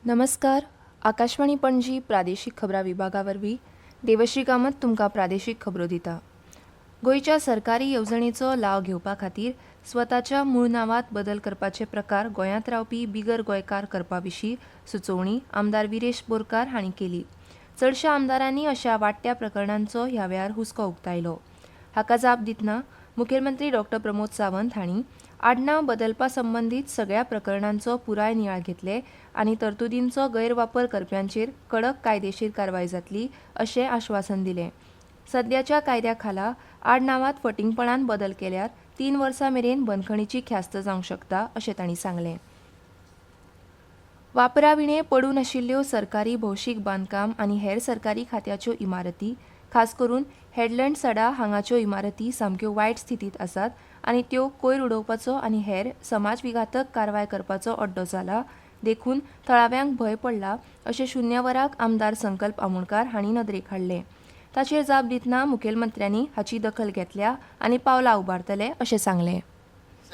नमस्कार. आकाशवाणी पणजी प्रादेशीक खबरां विभागावरवीं देवश्री कामत तुमकां प्रादेशीक खबरो दिता. गोंयच्या सरकारी येवजणेचो लाव घेवपा खातीर स्वताच्या मूळ नांवांत बदल करपाचे प्रकार गोंयांत रावपी बिगर गोंयकार करपा विशीं सुचोवणी आमदार विरेश बोरकार हांणी केली. चडशा आमदारांनी अशा वाडट्या प्रकरणांचो ह्या वेळार हुस्को उक्तायलो. हाका जाप दितना मुखेलमंत्री डॉ. प्रमोद सावंत हांणी आडनाव बदलपा संबंदीत सगळ्या प्रकरणांचो पुराय नियाळ घेतले आनी तरतुदींचो गैरवापर करप्यांचेर कडक कायदेशीर कारवाय जातली अशें आश्वासन दिलें. सद्याच्या कायद्या खाला आडनावांत फटिंगपणान बदल केल्यार 3 वर्सां मेरेन बंदखणीची ख्यास्त जावंक शकता अशें तांणी सांगलें. वापराविणे पडून आशिल्ल्यो सरकारी भौशीक बांदकाम आनी हेर सरकारी खात्याच्यो इमारती, खास करून हेडलँड सडा हांगाच्यो इमारती सामक्यो वायट स्थितींत आसात आनी त्यो कोयर उडोवपाचो आनी हेर समाजविघातक कारवाय करपाचो अड्डो जाला, देखून थळाव्यांक भंय पडला अशें शुन्य वराक आमदार संकल्प आमोणकार हांणी नदरेक हाडलें. ताचेर जाप दितना मुखेलमंत्र्यांनी हाची दखल घेतल्या आनी पावलां उबारतले अशें सांगलें.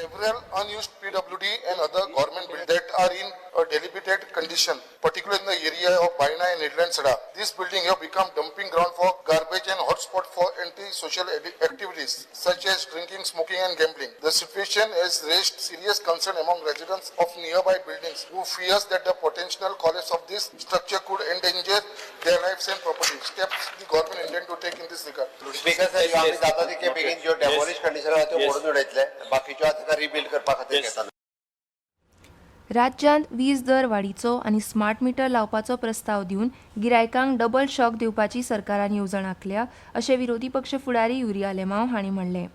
Several unused PWD and other government buildings that are in a dilapidated condition, particularly in the area of Baina and Midland Sada. This building have become dumping ground for garbage and hotspot for anti-social activities such as drinking, smoking and gambling. The situation has raised serious concern among residents of nearby buildings who fears that the potential collapse of this structure could endanger their lives and property. Steps the government intend to take in this regard. Speaker sir, आम्ही जाता तितके बेगीन जो demolish condition आहा त्यो मोडून उडयतले. बाकीच्यो आता रिबिल्ड करपा खातीर घेता. राज्यांत वीज दर वाडीचो आनी स्मार्ट मीटर लावपाचो प्रस्ताव दिवन गिरायकांक डबल शॉक दिवपाची सरकारान येवजण आंखल्या अशें विरोधी पक्ष फुडारी युरिया लेमाव हांणी म्हणलें.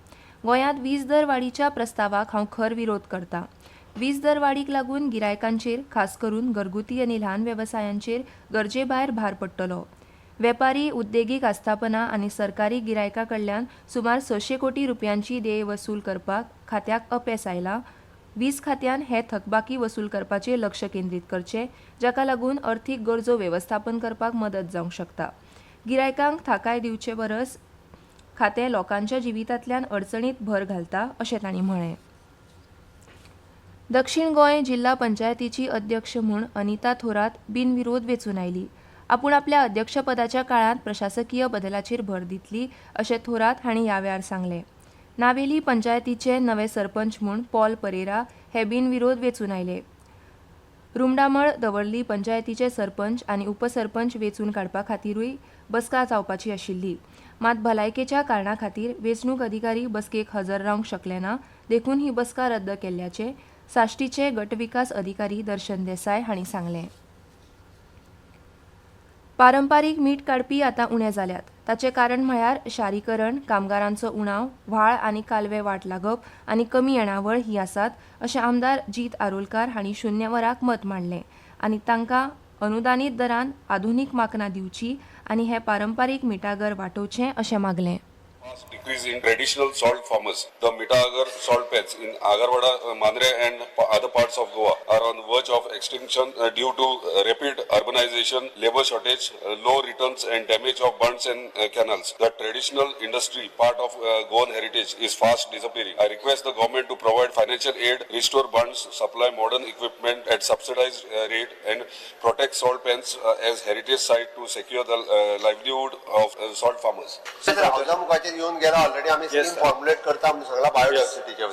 गोंयांत वीज दर वाडीच्या प्रस्तावाक हांव खर विरोध करतां. वीज दर वाडीक लागून गिरायकांचेर, खास करून घरगुती आनी ल्हान वेवसायांचेर गरजे भायर भार पडटलो. वेपारी, उद्देगीक आस्थापना आनी सरकारी गिरायकां कडल्यान सुमार 600 कोटी रुपयांची देय वसूल करपाक खात्याक अपेस आयलां. वीज खात्यान हे थकबाकी वसूल करपाचेर लक्ष केंद्रीत करचें, जाका लागून अर्थीक गरजो वेवस्थापन करपाक मदत जावंक शकता. गिरायकांक थाकाय दिवचे परस खातें लोकांच्या जिवितांतल्यान अडचणींत भर घालता अशें तांणी म्हळें. दक्षिण गोंय जिल्हा पंचायतीची अध्यक्ष म्हूण अनिता थोरात बिनविरोध वेंचून आयली. आपूण आपल्या अध्यक्षपदाच्या काळांत प्रशासकीय बदलाचेर भर दितली अशें थोरात हांणी ह्या वेळार सांगलें. नावेली पंचायतीचे नवे सरपंच म्हूण पॉल परेरा हे बिनविरोध वेंचून आयले. रुमडामळ दवर्ली पंचायतीचे सरपंच आनी उपसरपंच वेंचून काडपा खातीरूय बसका जावपाची आशिल्ली. मात भलायकेच्या कारणां खातीर वेंचणूक अधिकारी बसकेक हजर रावंक शकले ना, देखून ही बसका रद्द केल्ल्याचें साश्टीचे गटविकास अधिकारी दर्शन देसाय हांणी सांगलें. पारंपारीक मीठ काडपी आतां उणे जाल्यात. ताचें कारण म्हळ्यार शारीकरण, कामगारांचो उणाव, व्हाळ आनी कालवे वाट लागप आनी कमी येणावळ ही आसात अशें आमदार जीत आरोलकार हांणी शुन्य वराक मत मांडलें आनी तांकां अनुदानीत दरान आधुनीक माकनां दिवची आनी हे पारंपारीक मिठागर वांटोवचें अशें मागलें. Decrease in traditional salt farmers. The Mitagar salt beds in Agarwada, Mandre and other parts of Goa are on the verge of extinction due to rapid urbanization, labor shortage, low returns and damage of bunds and canals. The traditional industry part of Goan heritage is fast disappearing. I request the government to provide financial aid, restore bunds, supply modern equipment at subsidized rate and protect salt pans as heritage site to secure the livelihood of salt farmers. येऊन गेला already आम्ही scheme formulate करता आम्ही सगळा बायोडायव्हर्सिटीच्या.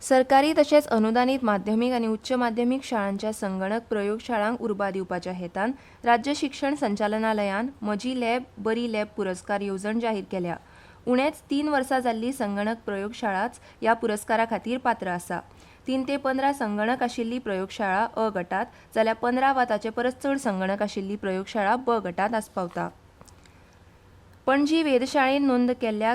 सरकारी तशेंच अनुदानीत माध्यमीक आनी उच्च माध्यमीक शाळांच्या संगणक प्रयोगशाळांक उर्बा दिवपाच्या हेतान राज्य शिक्षण संचालनालयान म्हजी लॅब बरी लॅब पुरस्कार येवजण जाहीर केल्या. उणेच 3 वर्सां जाल्ली संगणक प्रयोगशाळाच ह्या पुरस्कारा खातीर पात्र आसा. 3 ते 15 संगणक आशिल्ली प्रयोगशाळा अ गटात जाल्यार 15 वा ताचे परस चड संगणक आशिल्ली प्रयोगशाळा ब गटात आस्पावता. पणजी वेधशाळेन नोंद केल्ल्या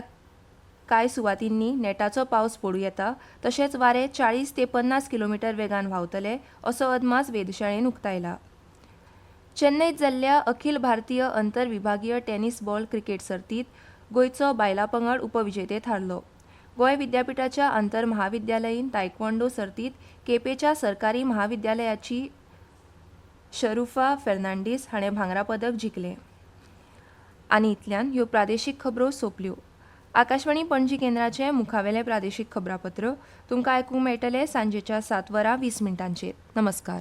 कांय सुवातींनी नेटाचो पावस पडूं येता, तशेंच वारे 40 ते 50 किलोमीटर वेगान व्हांवतले असो अदमास वेधशाळेन उक्तायला. चेन्नईत जाल्ल्या Akhil Bharatiya अंतरविभागीय tennis ball cricket सर्तीत गोंयचो बायलां पंगड उपविजेते थारलो. गोंय विद्यापीठाच्या आंतर महाविद्यालयीन तायक्वॉन्डो सर्तीत केपेच्या सरकारी महाविद्यालयाची शरुफा फेर्नांडीस हाणें भांगरा पदक जिखलें. आनी इतल्यान ह्यो प्रादेशीक खबरो सोंपल्यो. आकाशवाणी पणजी केंद्राचे मुखावेले प्रादेशीक खबरापत्र तुमकां आयकूंक मेळटले सांजेच्या 7:20 नमस्कार.